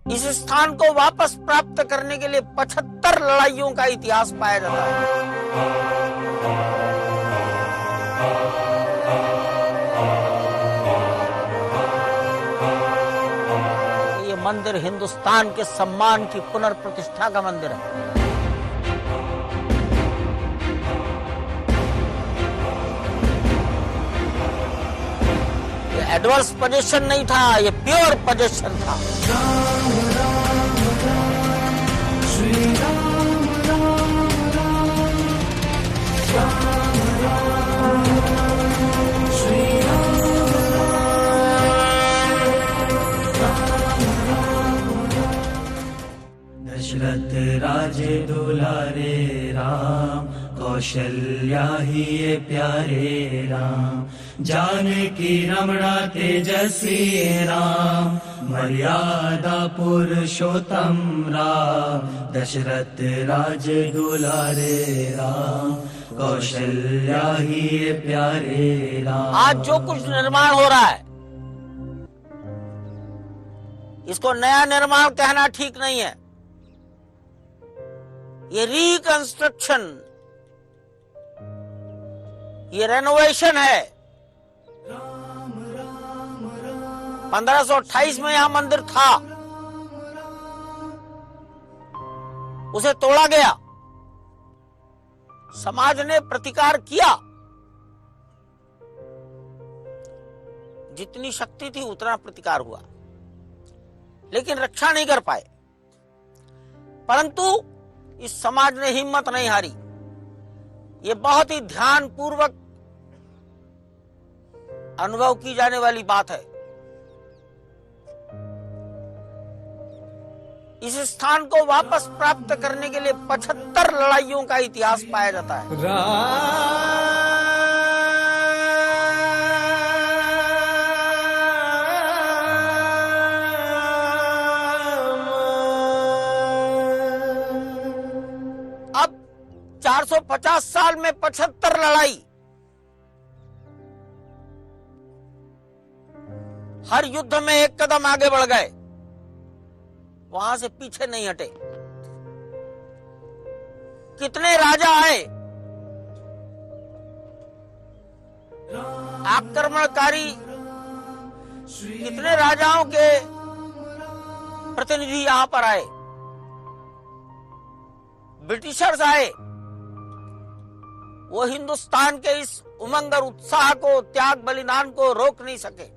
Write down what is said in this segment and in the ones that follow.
इस स्थान को वापस प्राप्त करने के लिए 75 लड़ाइयों का इतिहास पाया जाता है। ये मंदिर हिंदुस्तान के सम्मान की पुनर्प्रतिष्ठा का मंदिर है। एडवर्स पोजीशन नहीं था, ये प्योर पोजीशन था। श्री राम राम राम श्री दशरथ राजे दुलारे राम, कौशल्या ही ये प्यारे राम, जानकी रमणा तेजस्वी राम, मर्यादा पुरुषोत्तम राम, दशरथ राज दुलारे राम, कौशल्या ही ये प्यारे राम। आज जो कुछ निर्माण हो रहा है, इसको नया निर्माण कहना ठीक नहीं है। ये रिकंस्ट्रक्शन, ये रेनोवेशन है। 1528 में यहां मंदिर था, उसे तोड़ा गया, समाज ने प्रतिकार किया, जितनी शक्ति थी उतना प्रतिकार हुआ, लेकिन रक्षा नहीं कर पाए। परंतु इस समाज ने हिम्मत नहीं हारी। ये बहुत ही ध्यान पूर्वक अनुभव की जाने वाली बात है। इस स्थान को वापस प्राप्त करने के लिए 75 लड़ाइयों का इतिहास पाया जाता है। अब 450 साल में 75 लड़ाई, हर युद्ध में एक कदम आगे बढ़ गए, वहां से पीछे नहीं हटे। कितने राजा आए, आक्रमणकारी, कितने राजाओं के प्रतिनिधि यहां पर आए, ब्रिटिशर्स आए। वो हिंदुस्तान के इस उमंग और उत्साह को, त्याग बलिदान को रोक नहीं सके।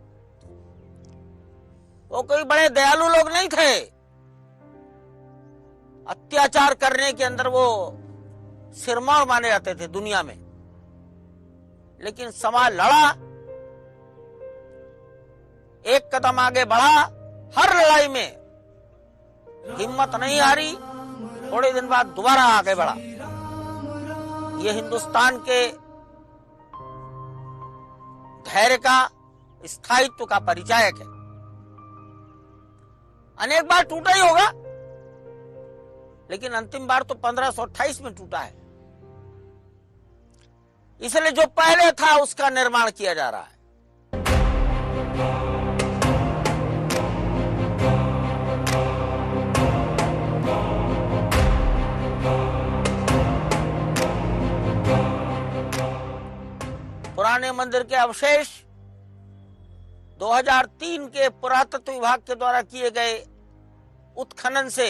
वो कोई बड़े दयालु लोग नहीं थे। अत्याचार करने के अंदर वो सिरमौर माने जाते थे दुनिया में, लेकिन समाज लड़ा, एक कदम आगे बढ़ा, हर लड़ाई में हिम्मत नहीं हारी, थोड़े दिन बाद दोबारा आगे बढ़ा। ये हिंदुस्तान के धैर्य का, स्थायित्व का परिचायक है। अनेक बार टूटा ही होगा, लेकिन अंतिम बार तो 1528 में टूटा है। इसलिए जो पहले था उसका निर्माण किया जा रहा है। पुराने मंदिर के अवशेष 2003 के पुरातत्व विभाग के द्वारा किए गए उत्खनन से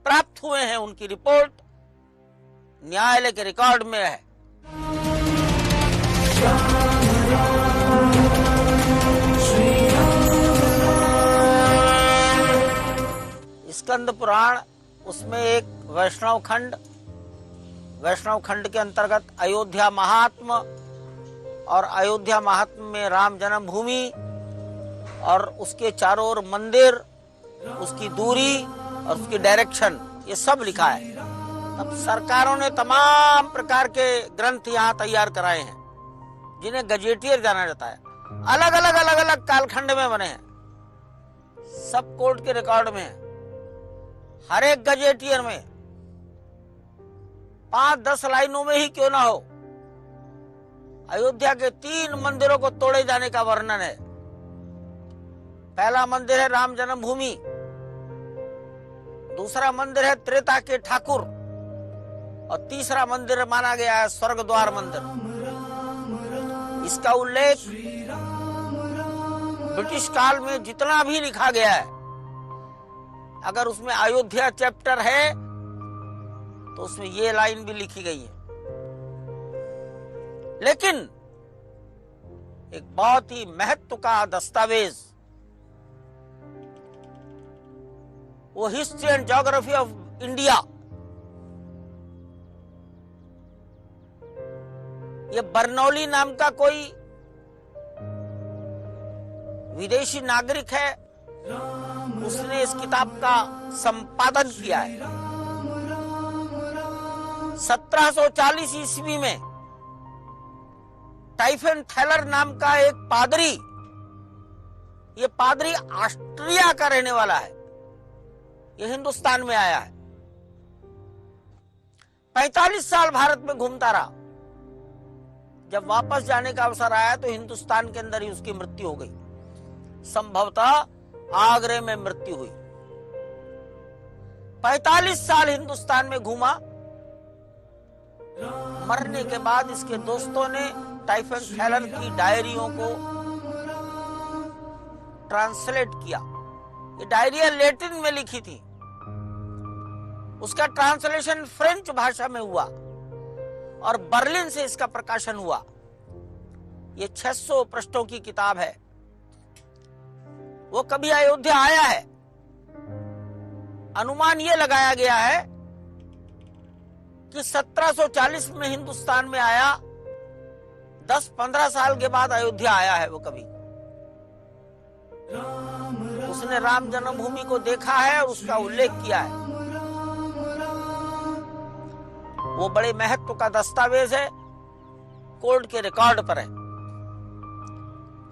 प्राप्त हुए हैं। उनकी रिपोर्ट न्यायालय के रिकॉर्ड में है। स्कंद पुराण, उसमें एक वैष्णव खंड के अंतर्गत अयोध्या महात्म, और अयोध्या महात्म में राम जन्मभूमि और उसके चारों ओर मंदिर, उसकी दूरी और उसकी डायरेक्शन, ये सब लिखा है। अब सरकारों ने तमाम प्रकार के ग्रंथ यहाँ तैयार कराए हैं, जिन्हें गजेटियर जाना जाता है। अलग अलग कालखंड में बने हैं, सब कोर्ट के रिकॉर्ड में है। हर एक गजेटियर में 5-10 लाइनों में ही क्यों ना हो, अयोध्या के 3 मंदिरों को तोड़े जाने का वर्णन है। पहला मंदिर है राम जन्मभूमि, दूसरा मंदिर है त्रेता के ठाकुर, और तीसरा मंदिर माना गया है स्वर्ग द्वार मंदिर। इसका उल्लेख ब्रिटिश काल में जितना भी लिखा गया है, अगर उसमें अयोध्या चैप्टर है तो उसमें ये लाइन भी लिखी गई है। लेकिन एक बहुत ही महत्व का दस्तावेज, वो history and geography of India, ये बर्नौली नाम का कोई विदेशी नागरिक है, उसने इस किताब का संपादन किया है। 1740 ईस्वी में टाइफन थैलर नाम का एक पादरी, ये पादरी ऑस्ट्रिया का रहने वाला है, ये हिंदुस्तान में आया है। 45 साल भारत में घूमता रहा। जब वापस जाने का अवसर आया तो हिंदुस्तान के अंदर ही उसकी मृत्यु हो गई। संभवतः आगरे में मृत्यु हुई। 45 साल हिंदुस्तान में घूमा। मरने के बाद इसके दोस्तों ने टाइफन थैलर की डायरियों को ट्रांसलेट किया। ये डायरिया लैटिन में लिखी थी, उसका ट्रांसलेशन फ्रेंच भाषा में हुआ और बर्लिन से इसका प्रकाशन हुआ। ये 600 पृष्ठों की किताब है। वो कभी अयोध्या आया है। अनुमान ये लगाया गया है कि 1740 में हिंदुस्तान में आया, 10-15 साल के बाद अयोध्या आया है वो कभी। उसने राम जन्मभूमि को देखा है और उसका उल्लेख किया है। वो बड़े महत्व का दस्तावेज है, कोर्ट के रिकॉर्ड पर है।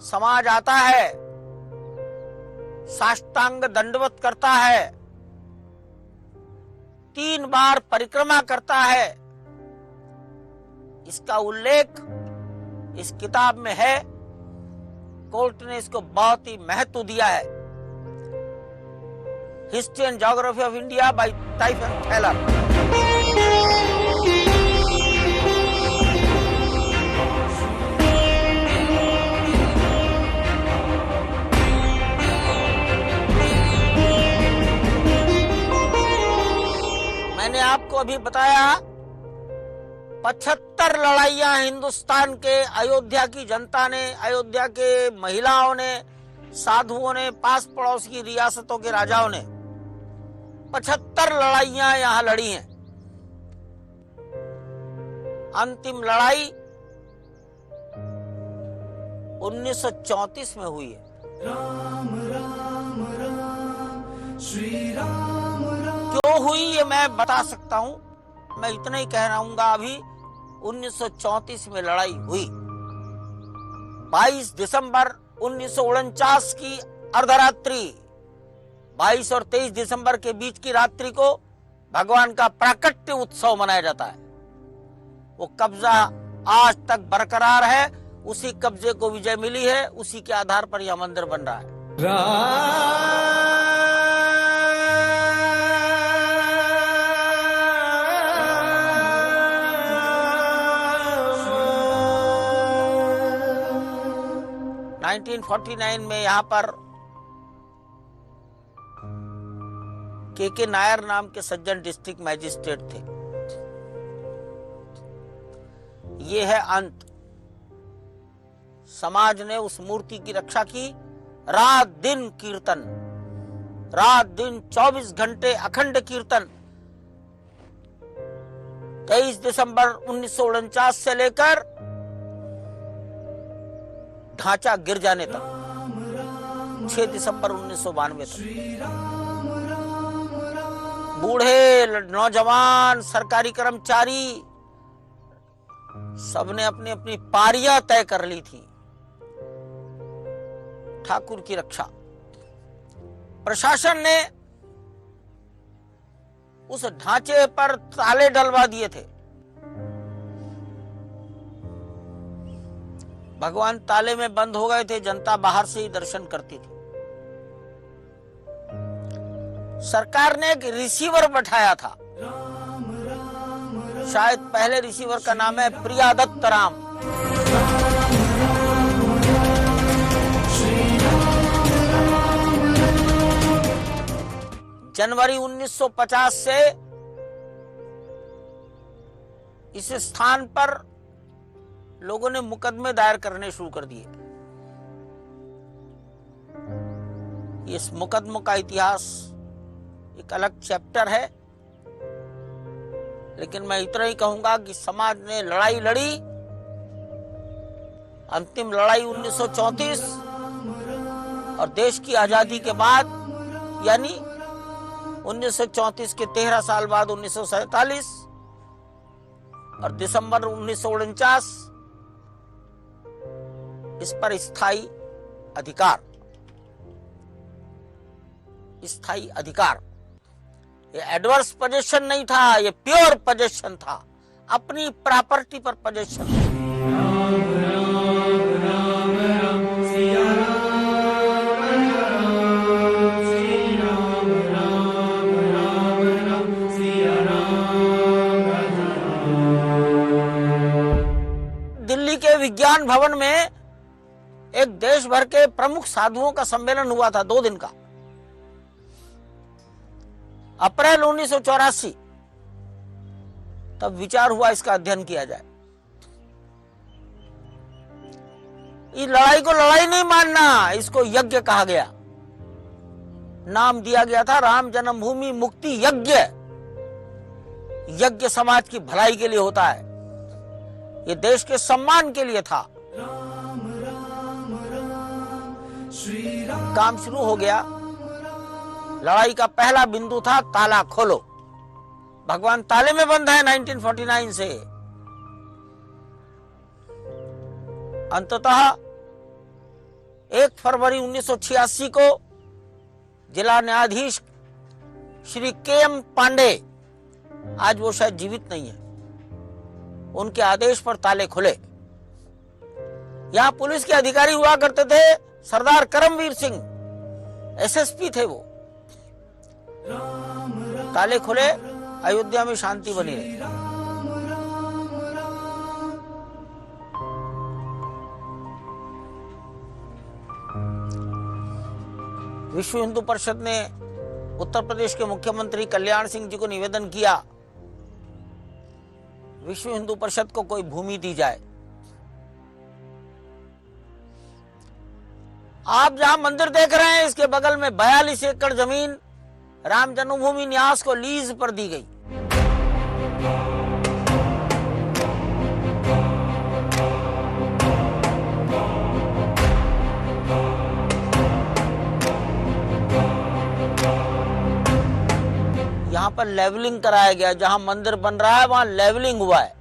समाज आता है, साष्टांग दंडवत करता है, 3 बार परिक्रमा करता है। इसका उल्लेख इस किताब में है। कोर्ट ने इसको बहुत ही महत्व दिया है। History and geography of India by Tieffenthaler. मैंने आपको अभी बताया 75 लड़ाइयां हिंदुस्तान के अयोध्या की जनता ने, अयोध्या के महिलाओं ने, साधुओं ने, पास पड़ोस की रियासतों के राजाओं ने 75 लड़ाइयां यहां लड़ी हैं। अंतिम लड़ाई 1934 में हुई है। राम राम राम श्री राम राम। क्यों हुई ये मैं बता सकता हूं, मैं इतना ही कह रहूंगा। अभी 1934 में लड़ाई हुई। 22 दिसंबर 1949 की अर्धरात्रि, 22 और 23 दिसंबर के बीच की रात्रि को भगवान का प्राकट्य उत्सव मनाया जाता है। वो कब्जा आज तक बरकरार है। उसी कब्जे को विजय मिली है, उसी के आधार पर यह मंदिर बन रहा है। 1949 में यहां पर के नायर नाम के सज्जन डिस्ट्रिक्ट मैजिस्ट्रेट थे। ये है अंत। समाज ने उस मूर्ति की रक्षा की। रात दिन कीर्तन, रात दिन 24 घंटे अखंड कीर्तन। 23 दिसंबर 1949 से लेकर ढांचा गिर जाने तक 6 दिसंबर 1992 तक बूढ़े, नौजवान, सरकारी कर्मचारी सबने अपनी अपनी पारियां तय कर ली थी। ठाकुर की रक्षा प्रशासन ने उस ढांचे पर ताले डलवा दिए थे। भगवान ताले में बंद हो गए थे, जनता बाहर से ही दर्शन करती थी। सरकार ने एक रिसीवर बैठाया था। शायद पहले रिसीवर का नाम है प्रियादत्त राम। जनवरी 1950 से इस स्थान पर लोगों ने मुकदमे दायर करने शुरू कर दिए। इस मुकदमों का इतिहास एक अलग चैप्टर है, लेकिन मैं इतना ही कहूंगा कि समाज ने लड़ाई लड़ी। अंतिम लड़ाई 1934 और देश की आजादी के बाद, यानी 1934 के 13 साल बाद 1947 और दिसंबर 1949, इस पर स्थायी अधिकार, ये एडवर्स पोजेशन नहीं था, ये प्योर पोजेशन था, अपनी प्रॉपर्टी पर पोजेशन। दिल्ली के विज्ञान भवन में एक देश भर के प्रमुख साधुओं का सम्मेलन हुआ था 2 दिन का। अप्रैल 1984 तब विचार हुआ इसका अध्ययन किया जाए। इस लड़ाई को लड़ाई नहीं मानना, इसको यज्ञ कहा गया। नाम दिया गया था राम जन्मभूमि मुक्ति यज्ञ। यज्ञ समाज की भलाई के लिए होता है, ये देश के सम्मान के लिए था। काम शुरू हो गया। लड़ाई का पहला बिंदु था ताला खोलो। भगवान ताले में बंद है 1949 से। अंततः 1 फरवरी 1986 को जिला न्यायाधीश श्री के.एम. पांडे, आज वो शायद जीवित नहीं है, उनके आदेश पर ताले खुले। यहां पुलिस के अधिकारी हुआ करते थे सरदार करमवीर सिंह, एसएसपी थे वो। ताले खुले, अयोध्या में शांति बनी रही। विश्व हिंदू परिषद ने उत्तर प्रदेश के मुख्यमंत्री कल्याण सिंह जी को निवेदन किया, विश्व हिंदू परिषद को कोई भूमि दी जाए। आप जहां मंदिर देख रहे हैं, इसके बगल में 42 एकड़ जमीन राम जन्मभूमि न्यास को लीज पर दी गई। यहां पर लेवलिंग कराया गया, जहां मंदिर बन रहा है वहां लेवलिंग हुआ है।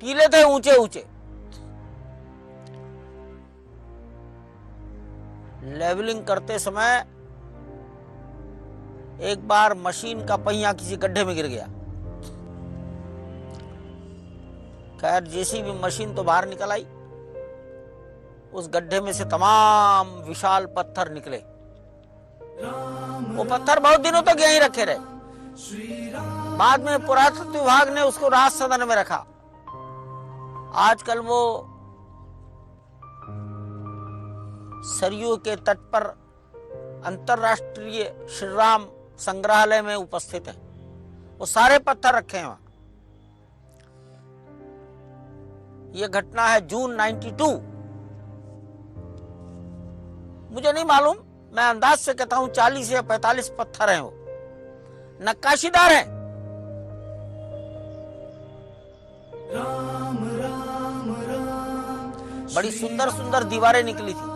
टीले थे ऊंचे ऊंचे। लेवलिंग करते समय एक बार मशीन का पहिया किसी गड्ढे में गिर गया। खैर जेसीबी मशीन तो बाहर निकल आई, उस गड्ढे में से तमाम विशाल पत्थर निकले। वो पत्थर बहुत दिनों तक यहीं रखे रहे। बाद में पुरातत्व विभाग ने उसको राज सदन में रखा। आजकल वो सरयू के तट पर अंतरराष्ट्रीय श्री राम संग्रहालय में उपस्थित है। वो सारे पत्थर रखे हैं वहां। ये घटना है जून 92। मुझे नहीं मालूम, मैं अंदाज से कहता हूं 40 या 45 पत्थर हैं। वो नक्काशीदार हैं। बड़ी सुंदर सुंदर दीवारें निकली थी।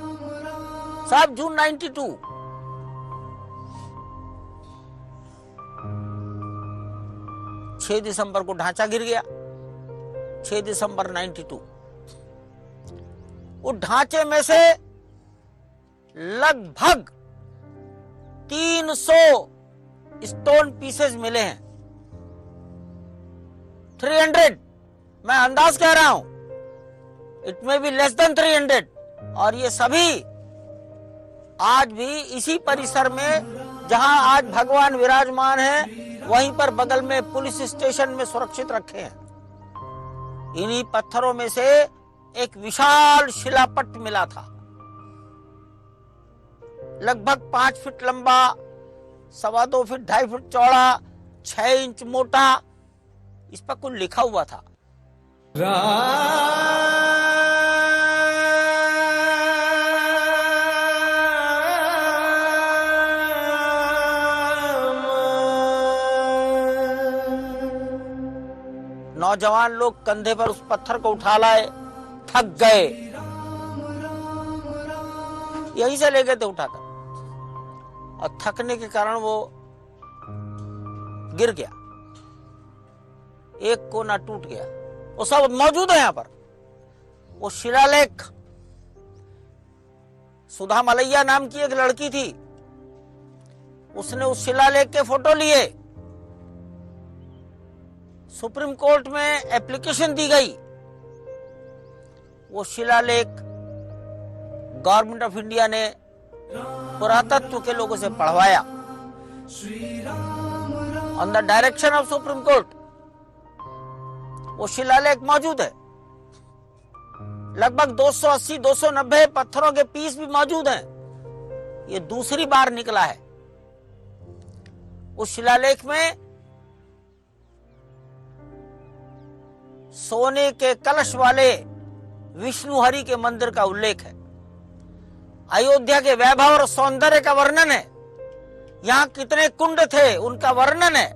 सब जून 92। छह दिसंबर को ढांचा गिर गया। 6 दिसंबर 92। उस ढांचे में से लगभग 300 स्टोन पीसेस मिले हैं। 300, मैं अंदाज कह रहा हूं, it may be less than 300। और ये सभी आज भी इसी परिसर में जहां आज भगवान विराजमान है, वहीं पर बगल में पुलिस स्टेशन में सुरक्षित रखे हैं। इन्हीं पत्थरों में से एक विशाल शिलापट्ट मिला था, लगभग 5 फीट लंबा, 2.25 फीट, 2.5 फीट चौड़ा, 6 इंच मोटा। इस पर कुछ लिखा हुआ था। नौजवान लोग कंधे पर उस पत्थर को उठा लाए, थक गए, यहीं से ले गए थे उठाकर, और थकने के कारण वो गिर गया, एक कोना टूट गया। वो सब मौजूद है यहां पर। वो शिलालेख, सुधा मलैया नाम की एक लड़की थी, उसने उस शिलालेख के फोटो लिए, सुप्रीम कोर्ट में एप्लीकेशन दी गई। वो शिलालेख गवर्नमेंट ऑफ इंडिया ने पुरातत्व के लोगों से पढ़वाया, on the direction of supreme court. वो शिलालेख मौजूद है, लगभग 280-290 पत्थरों के पीस भी मौजूद हैं। ये दूसरी बार निकला है। उस शिलालेख में सोने के कलश वाले विष्णु हरि के मंदिर का उल्लेख है। अयोध्या के वैभव और सौंदर्य का वर्णन है। यहां कितने कुंड थे उनका वर्णन है,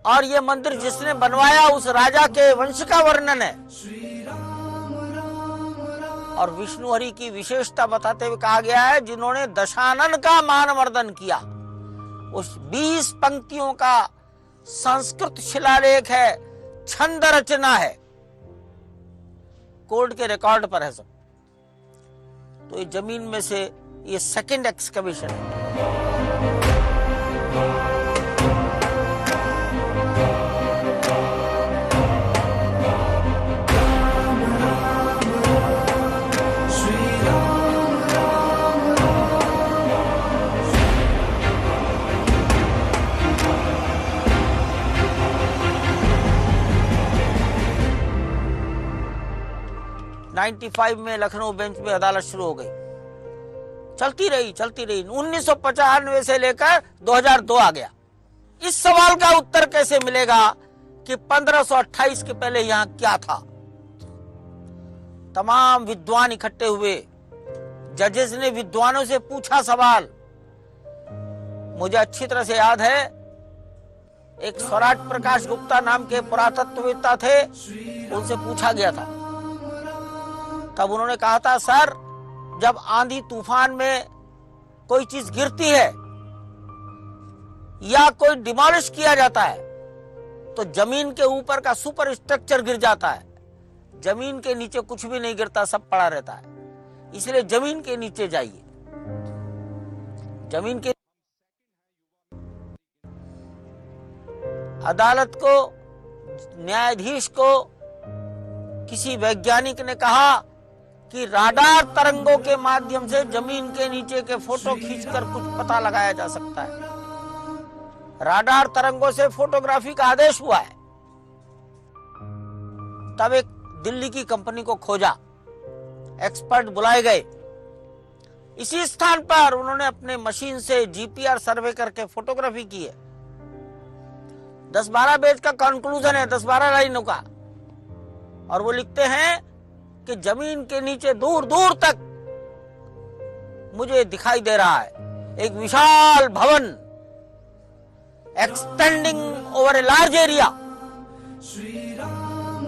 और ये मंदिर जिसने बनवाया उस राजा के वंश का वर्णन है। और विष्णु हरि की विशेषता बताते हुए कहा गया है, जिन्होंने दशानन का मानवर्धन किया। उस 20 पंक्तियों का संस्कृत शिलालेख है, छंद रचना है, कोर्ट के रिकॉर्ड पर है सब। तो ये जमीन में से ये सेकंड एक्सकवेशन है। में लखनऊ बेंच में अदालत शुरू हो गई, चलती रही 1995 से लेकर 2002 आ गया। इस सवाल का उत्तर कैसे मिलेगा कि 1528 के पहले यहां क्या था? तमाम विद्वान इकट्ठे हुए, जजेस ने विद्वानों से पूछा सवाल। मुझे अच्छी तरह से याद है, एक स्वराट प्रकाश गुप्ता नाम के पुरातत्ववेत्ता थे, उनसे पूछा गया था। तब उन्होंने कहा था, सर, जब आंधी तूफान में कोई चीज गिरती है या कोई डिमोलिश किया जाता है तो जमीन के ऊपर का सुपर स्ट्रक्चर गिर जाता है, जमीन के नीचे कुछ भी नहीं गिरता, सब पड़ा रहता है। इसलिए जमीन के नीचे जाइए। जमीन के अदालत को, न्यायाधीश को किसी वैज्ञानिक ने कहा कि राडार तरंगों के माध्यम से जमीन के नीचे के फोटो खींचकर कुछ पता लगाया जा सकता है। राडार तरंगों से फोटोग्राफी का आदेश हुआ है। तब एक दिल्ली की कंपनी को खोजा, एक्सपर्ट बुलाए गए। इसी स्थान पर उन्होंने अपने मशीन से जीपीआर सर्वे करके फोटोग्राफी की है। 10-12 पेज का कंक्लूजन है, 10-12 लाइनों का, और वो लिखते हैं कि जमीन के नीचे दूर दूर तक मुझे दिखाई दे रहा है एक विशाल भवन, extending over a large area.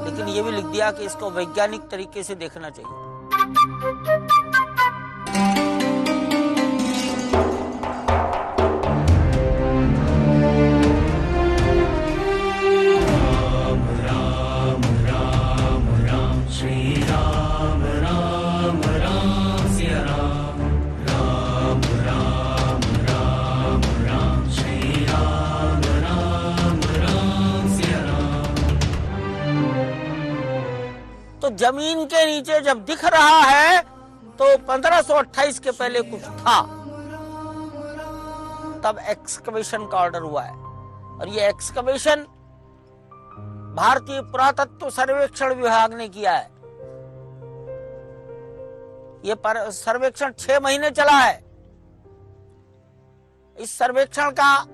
लेकिन ये भी लिख दिया कि इसको वैज्ञानिक तरीके से देखना चाहिए। तो जमीन के नीचे जब दिख रहा है तो 1528 के पहले कुछ था। तब एक्सकवेशन का ऑर्डर हुआ है। और ये एक्सकवेशन भारतीय पुरातत्व सर्वेक्षण विभाग ने किया है। ये सर्वेक्षण 6 महीने चला है। इस सर्वेक्षण का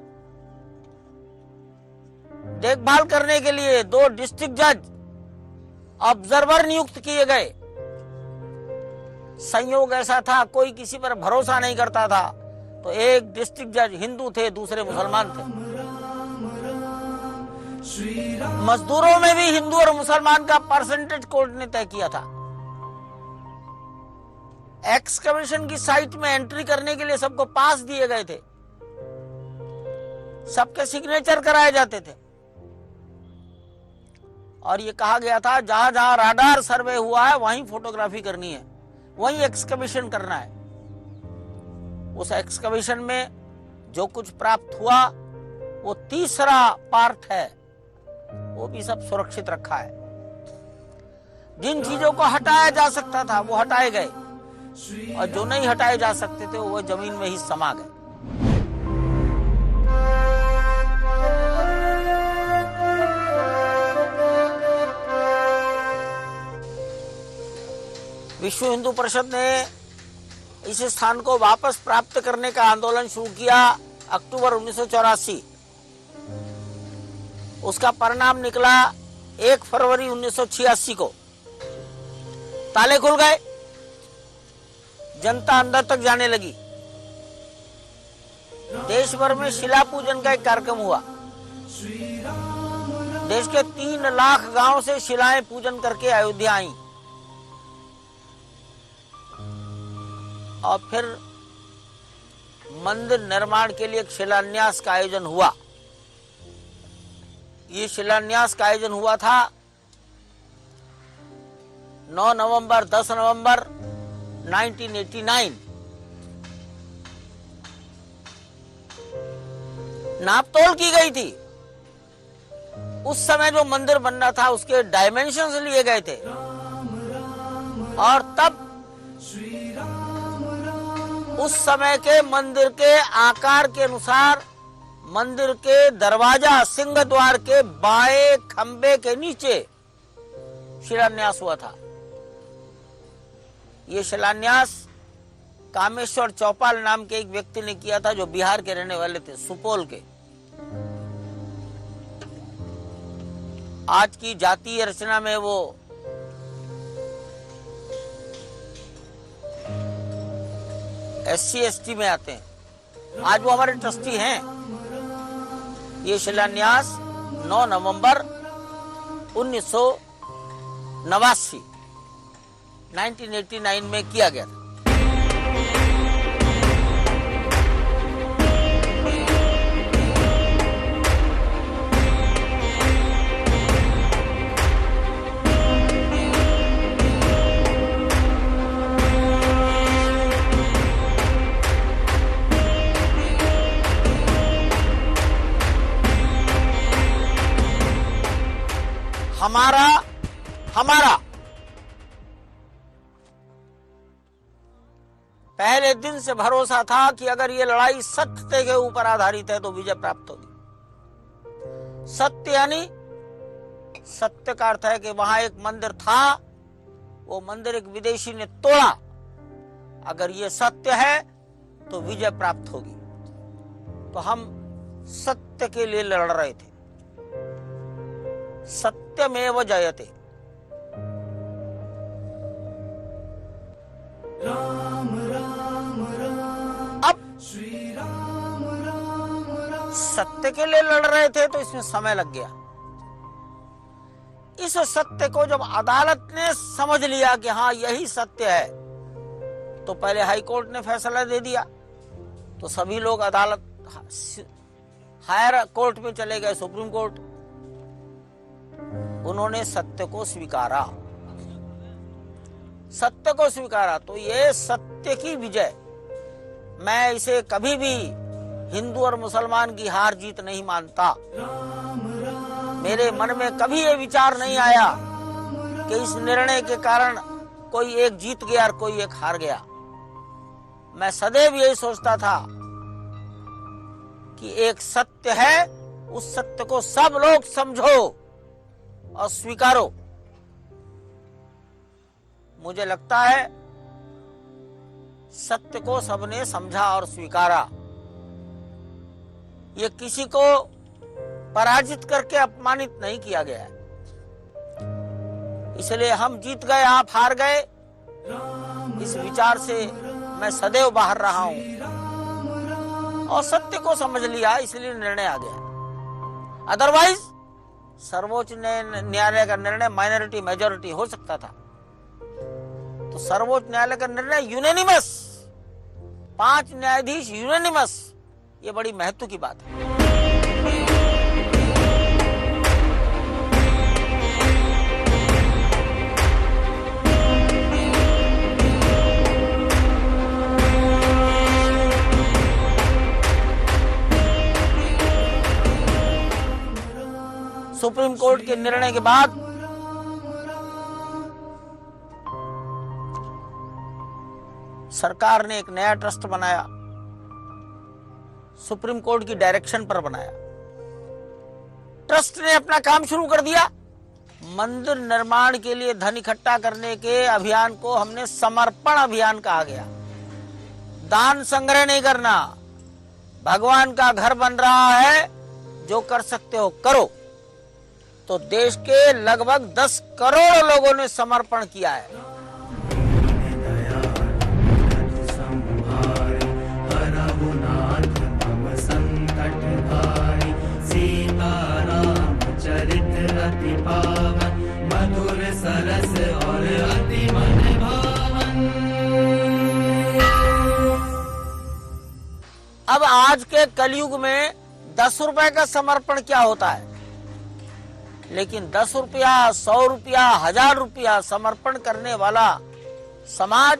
देखभाल करने के लिए 2 डिस्ट्रिक्ट जज ऑब्जर्वर नियुक्त किए गए। संयोग ऐसा था, कोई किसी पर भरोसा नहीं करता था, तो एक डिस्ट्रिक्ट जज हिंदू थे, दूसरे मुसलमान थे। मजदूरों में भी हिंदू और मुसलमान का परसेंटेज कोर्ट ने तय किया था। एक्सकवेशन की साइट में एंट्री करने के लिए सबको पास दिए गए थे, सबके सिग्नेचर कराए जाते थे, और ये कहा गया था जहां जहां राडार सर्वे हुआ है वहीं फोटोग्राफी करनी है, वहीं एक्सकवेशन करना है। उस एक्सकवेशन में जो कुछ प्राप्त हुआ वो तीसरा पार्ट है, वो भी सब सुरक्षित रखा है। जिन चीजों को हटाया जा सकता था वो हटाए गए, और जो नहीं हटाए जा सकते थे वो जमीन में ही समा गए। विश्व हिंदू परिषद ने इस स्थान को वापस प्राप्त करने का आंदोलन शुरू किया अक्टूबर 1984। उसका परिणाम निकला 1 फरवरी 1986 को। ताले खुल गए, जनता अंदर तक जाने लगी। देश भर में शिला पूजन का एक कार्यक्रम हुआ। देश के 3 लाख गांव से शिलाएं पूजन करके अयोध्या आई, और फिर मंदिर निर्माण के लिए एक शिलान्यास का आयोजन हुआ। ये शिलान्यास का आयोजन हुआ था 9 नवंबर 10 नवंबर 1989। नापतोल की गई थी। उस समय जो मंदिर बनना था उसके डायमेंशंस लिए गए थे, और तब उस समय के मंदिर के आकार के अनुसार मंदिर के दरवाजा सिंह द्वार के बाएं खंबे के नीचे शिलान्यास हुआ था। यह शिलान्यास कामेश्वर चौपाल नाम के एक व्यक्ति ने किया था, जो बिहार के रहने वाले थे, सुपौल के। आज की जातीय रचना में वो SC ST में आते हैं। आज वो हमारे ट्रस्टी हैं। ये शिलान्यास 9 नवंबर 1989 में किया गया था। हमारा पहले दिन से भरोसा था कि अगर ये लड़ाई सत्य के ऊपर आधारित है तो विजय प्राप्त होगी। सत्य यानी, सत्य का अर्थ है कि वहां एक मंदिर था, वो मंदिर एक विदेशी ने तोड़ा। अगर ये सत्य है तो विजय प्राप्त होगी। तो हम सत्य के लिए लड़ रहे थे। सत्यमेव जयते। राम राम राम, अब श्री राम राम राम। सत्य के लिए लड़ रहे थे तो इसमें समय लग गया। इस सत्य को जब अदालत ने समझ लिया कि हाँ यही सत्य है, तो पहले हाई कोर्ट ने फैसला दे दिया, तो सभी लोग अदालत हायर कोर्ट में चले गए, सुप्रीम कोर्ट। उन्होंने सत्य को स्वीकारा, सत्य को स्वीकारा। तो ये सत्य की विजय। मैं इसे कभी भी हिंदू और मुसलमान की हार जीत नहीं मानता। मेरे मन में कभी ये विचार नहीं आया कि इस निर्णय के कारण कोई एक जीत गया और कोई एक हार गया। मैं सदैव यही सोचता था कि एक सत्य है, उस सत्य को सब लोग समझो और स्वीकारो। मुझे लगता है सत्य को सबने समझा और स्वीकारा। ये किसी को पराजित करके अपमानित नहीं किया गया है। इसलिए हम जीत गए, आप हार गए, इस विचार से मैं सदैव बाहर रहा हूं और सत्य को समझ लिया, इसलिए निर्णय आ गया। अदरवाइज सर्वोच्च न्यायालय का निर्णय माइनॉरिटी मेजॉरिटी हो सकता था। तो सर्वोच्च न्यायालय का निर्णय यूनानिमस, 5 न्यायाधीश यूनानिमस, ये बड़ी महत्व की बात है। सुप्रीम कोर्ट के निर्णय के बाद सरकार ने एक नया ट्रस्ट बनाया, सुप्रीम कोर्ट की डायरेक्शन पर बनाया। ट्रस्ट ने अपना काम शुरू कर दिया। मंदिर निर्माण के लिए धन इकट्ठा करने के अभियान को हमने समर्पण अभियान कहा गया। दान संग्रह नहीं करना, भगवान का घर बन रहा है, जो कर सकते हो करो। तो देश के लगभग 10 करोड़ लोगों ने समर्पण किया है। मधुर सरस और अति मन भावन। अब आज के कलयुग में 10 रुपए का समर्पण क्या होता है, लेकिन 10 रुपया, 100 रुपया, 1000 रुपया समर्पण करने वाला समाज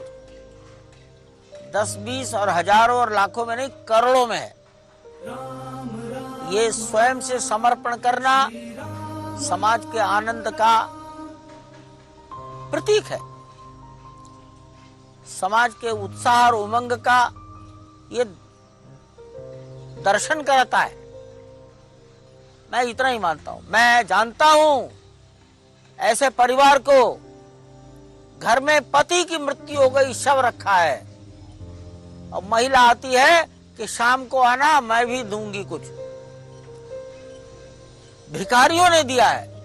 10, 20 और हजारों और लाखों में नहीं, करोड़ों में है। ये स्वयं से समर्पण करना समाज के आनंद का प्रतीक है, समाज के उत्साह और उमंग का ये दर्शन कराता है। मैं इतना ही मानता हूं। मैं जानता हूं ऐसे परिवार को, घर में पति की मृत्यु हो गई, शव रखा है, और महिला आती है कि शाम को आना, मैं भी दूंगी कुछ। भिखारियों ने दिया है।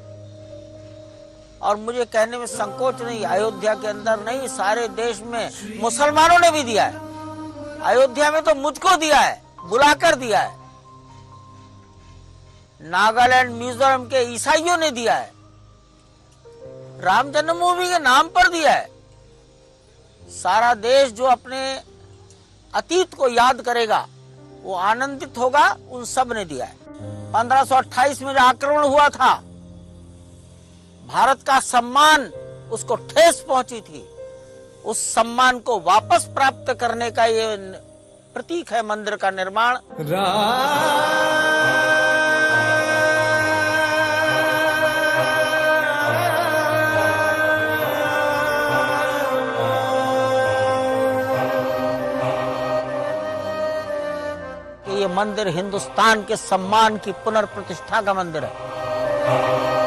और मुझे कहने में संकोच नहीं, अयोध्या के अंदर नहीं, सारे देश में मुसलमानों ने भी दिया है। अयोध्या में तो मुझको दिया है, बुलाकर दिया है। नागालैंड, मिजोरम के ईसाइयों ने दिया है। राम जन्मभूमि के नाम पर दिया है। सारा देश जो अपने अतीत को याद करेगा, वो आनंदित होगा, उन सब ने दिया है। 1528 में जो आक्रमण हुआ था, भारत का सम्मान उसको ठेस पहुंची थी। उस सम्मान को वापस प्राप्त करने का ये प्रतीक है मंदिर का निर्माण। कि ये मंदिर हिंदुस्तान के सम्मान की पुनर्प्रतिष्ठा का मंदिर है।